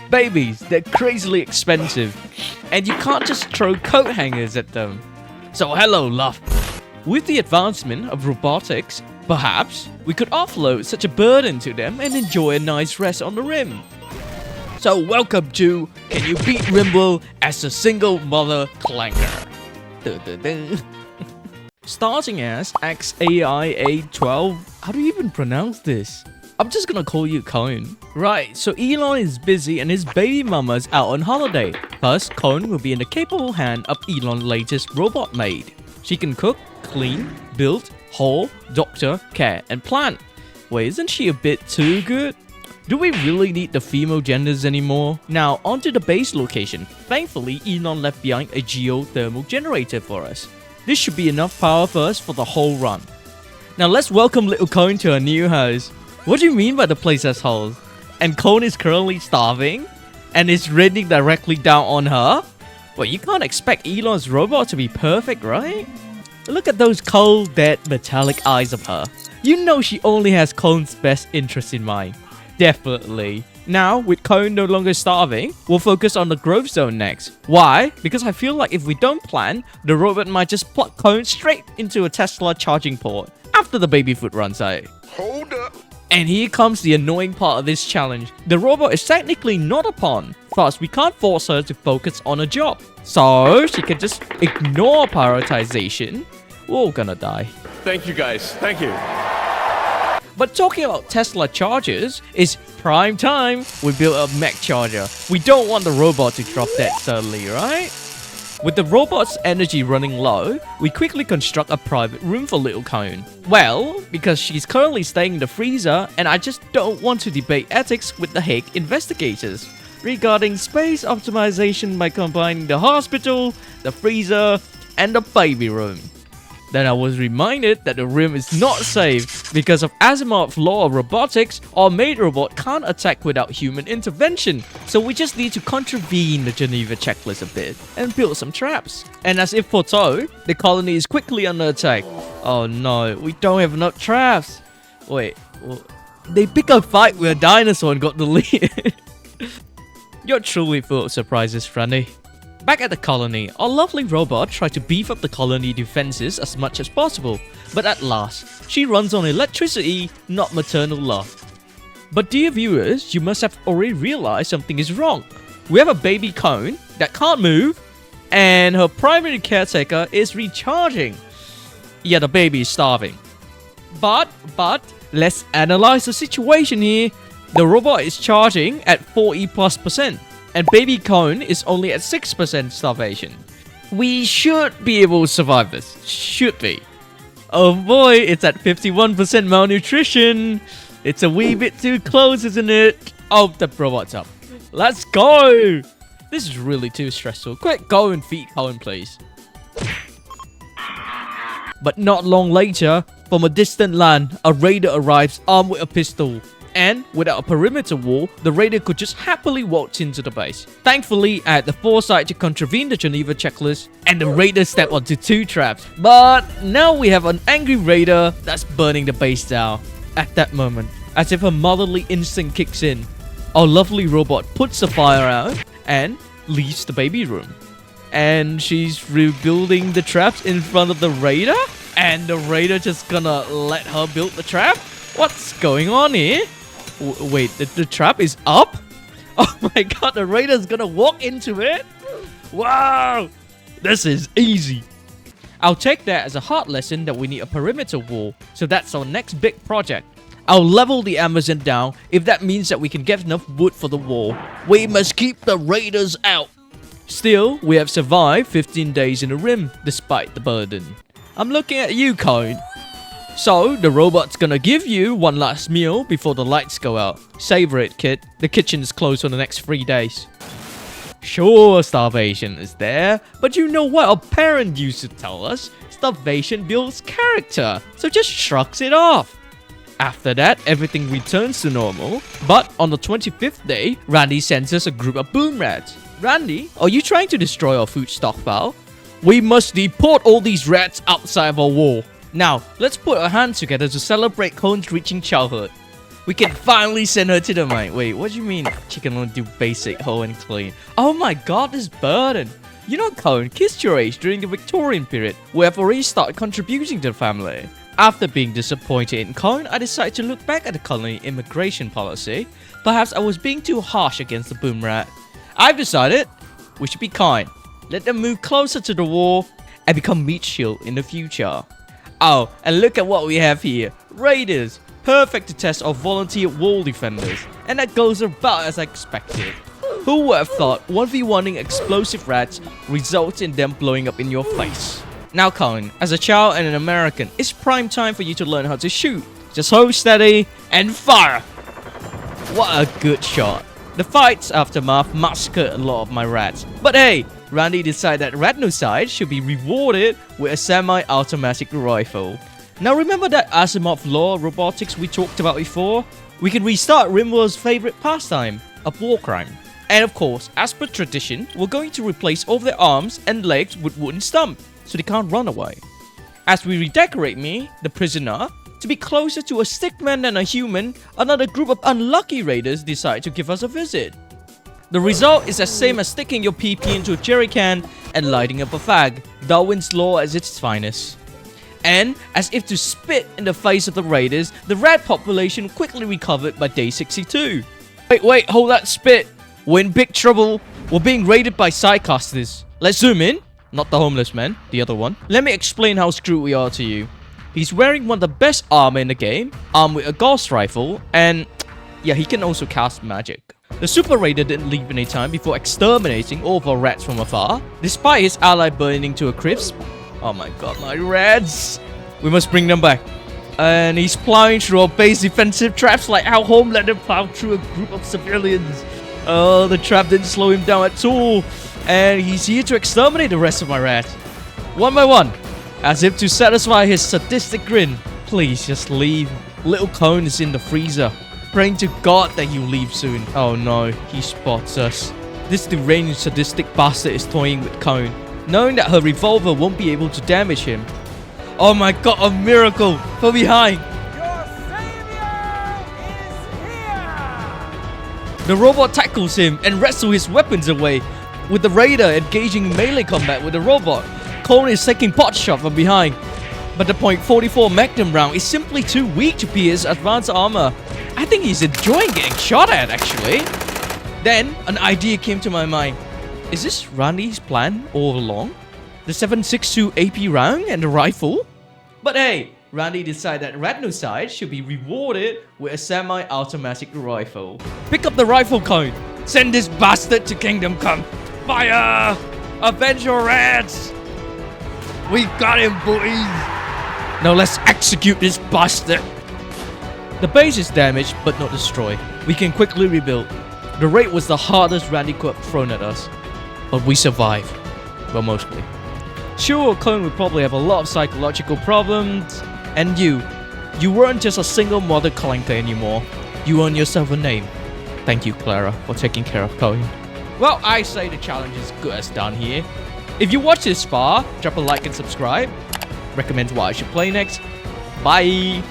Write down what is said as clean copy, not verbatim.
Babies, they're crazily expensive, and you can't just throw coat hangers at them. So hello, love. With the advancement of robotics, perhaps we could offload such a burden to them and enjoy a nice rest on the rim. So welcome to Can You Beat Rimble as a Single Mother Clanker? Starting as XAIA12, how do you even pronounce this? I'm just gonna call you Cone. Right, so Elon is busy and his baby mama's out on holiday. Thus, Cone will be in the capable hand of Elon's latest robot maid. She can cook, clean, build, haul, doctor, care, and plant. Wait, isn't she a bit too good? Do we really need the female genders anymore? Now, onto the base location. Thankfully, Elon left behind a geothermal generator for us. This should be enough power for us for the whole run. Now, let's welcome little Cone to our new house. What do you mean by the place as whole? And Cone is currently starving? And it's raining directly down on her? Well, you can't expect Elon's robot to be perfect, right? Look at those cold, dead, metallic eyes of her. You know she only has Cone's best interest in mind. Definitely. Now, with Cone no longer starving, we'll focus on the growth zone next. Why? Because I feel like if we don't plan, the robot might just plug Cone straight into a Tesla charging port after the baby food runs out. Hold up. And here comes the annoying part of this challenge. The robot is technically not a pawn. Thus, we can't force her to focus on a job. So, she can just ignore prioritization. We're all gonna die. Thank you guys. Thank you. But talking about Tesla chargers, it's prime time. We built a mech charger. We don't want the robot to drop dead suddenly, right? With the robot's energy running low, we quickly construct a private room for little Cone. Well, because she's currently staying in the freezer, and I just don't want to debate ethics with the Hague investigators regarding space optimization by combining the hospital, the freezer, and the baby room. Then I was reminded that the room is not safe because of Asimov's law of robotics. Our maid robot can't attack without human intervention, so we just need to contravene the Geneva checklist a bit and build some traps. And as if foretold, the colony is quickly under attack. Oh no, we don't have enough traps. Wait, they pick a fight with a dinosaur and got the lead. You're truly full of surprises, Franny. Back at the colony, our lovely robot tried to beef up the colony defenses as much as possible, but at last, she runs on electricity, not maternal love. But dear viewers, you must have already realized something is wrong. We have a baby Cone that can't move, and her primary caretaker is recharging. Yeah, the baby is starving. But, let's analyze the situation here. The robot is charging at 40+%. And baby Cone is only at 6% starvation. We should be able to survive this. Should we? Oh boy, it's at 51% malnutrition. It's a wee bit too close, isn't it? Oh, the robot's up. Let's go! This is really too stressful. Quick, go and feed Cone, please. But not long later, from a distant land, a raider arrives armed with a pistol. And without a perimeter wall, the raider could just happily walk into the base. Thankfully, I had the foresight to contravene the Geneva checklist, and the raider stepped onto 2 traps. But now we have an angry raider that's burning the base down. At that moment, as if her motherly instinct kicks in, our lovely robot puts the fire out and leaves the baby room. And she's rebuilding the traps in front of the raider? And the raider just gonna let her build the trap? What's going on here? Wait, the trap is up? Oh my god, the raider's gonna walk into it? Wow! This is easy. I'll take that as a hard lesson that we need a perimeter wall, so that's our next big project. I'll level the Amazon down if that means that we can get enough wood for the wall. We must keep the raiders out. Still, we have survived 15 days in the rim, despite the burden. I'm looking at you, Cone. So, the robot's gonna give you one last meal before the lights go out. Savor it, kid. The kitchen is closed for the next 3 days. Sure, starvation is there, but you know what our parent used to tell us? Starvation builds character, so just shrugs it off. After that, everything returns to normal, but on the 25th day, Randy sends us a group of boom rats. Randy, are you trying to destroy our food stockpile? We must deport all these rats outside of our wall. Now, let's put our hands together to celebrate Cone's reaching childhood. We can finally send her to the mine. Wait, what do you mean she can only do basic hoe and clean? Oh my god, this burden. You know, Cohen kissed your age during the Victorian period. We have already started contributing to the family. After being disappointed in Cohen, I decided to look back at the colony immigration policy. Perhaps I was being too harsh against the boom rat. I've decided we should be kind. Let them move closer to the wall and become meat shield in the future. Oh, and look at what we have here. Raiders. Perfect to test our volunteer wall defenders. And that goes about as I expected. Who would have thought 1v1ing explosive rats results in them blowing up in your face? Now Colin, as a child and an American, it's prime time for you to learn how to shoot. Just hold steady and fire! What a good shot. The fight's aftermath massacred a lot of my rats. But hey, Randy decided that Ratnocide should be rewarded with a semi-automatic rifle. Now remember that Asimov law robotics we talked about before? We can restart Rimworld's favorite pastime, a war crime. And of course, as per tradition, we're going to replace all their arms and legs with wooden stumps, so they can't run away. As we redecorate me, the prisoner, to be closer to a stickman than a human, another group of unlucky raiders decide to give us a visit. The result is the same as sticking your PP into a jerry can and lighting up a fag, Darwin's law at its finest. And, as if to spit in the face of the raiders, the rat population quickly recovered by day 62. Wait, hold that spit. We're in big trouble. We're being raided by sidecasters. Let's zoom in. Not the homeless man, the other one. Let me explain how screwed we are to you. He's wearing one of the best armor in the game, armed with a ghost rifle, and yeah, he can also cast magic. The Super Raider didn't leave any time before exterminating all of our rats from afar, despite his ally burning to a crisp. Oh my god, my rats! We must bring them back. And he's plowing through our base defensive traps like how Homelander plowed through a group of civilians. Oh, the trap didn't slow him down at all. And he's here to exterminate the rest of my rats. One by one, as if to satisfy his sadistic grin. Please, just leave. Little Cone is in the freezer, praying to God that you leave soon. Oh no, he spots us. This deranged sadistic bastard is toying with Cone, knowing that her revolver won't be able to damage him. Oh my god, a miracle! From behind! Your savior is here! The robot tackles him and wrestles his weapons away, with the raider engaging in melee combat with the robot. Cone is taking pot shot from behind, but the .44 Magnum round is simply too weak to pierce advanced armor. I think he's enjoying getting shot at, actually. Then, an idea came to my mind. Is this Randy's plan all along? The 7.62 AP round and the rifle? But hey, Randy decided that Ratnocide should be rewarded with a semi-automatic rifle. Pick up the rifle, Cone. Send this bastard to Kingdom Come. Fire! Avenge your rats! We got him, boys! Now let's execute this bastard! The base is damaged, but not destroyed. We can quickly rebuild. The raid was the hardest Randy could have thrown at us. But we survived. Well, mostly. Sure, Cone would probably have a lot of psychological problems. And you weren't just a single mother clanker anymore. You earned yourself a name. Thank you, Clara, for taking care of Cone. Well, I say the challenge is good as done here. If you watched this far, drop a like and subscribe. Recommend what I should play next. Bye!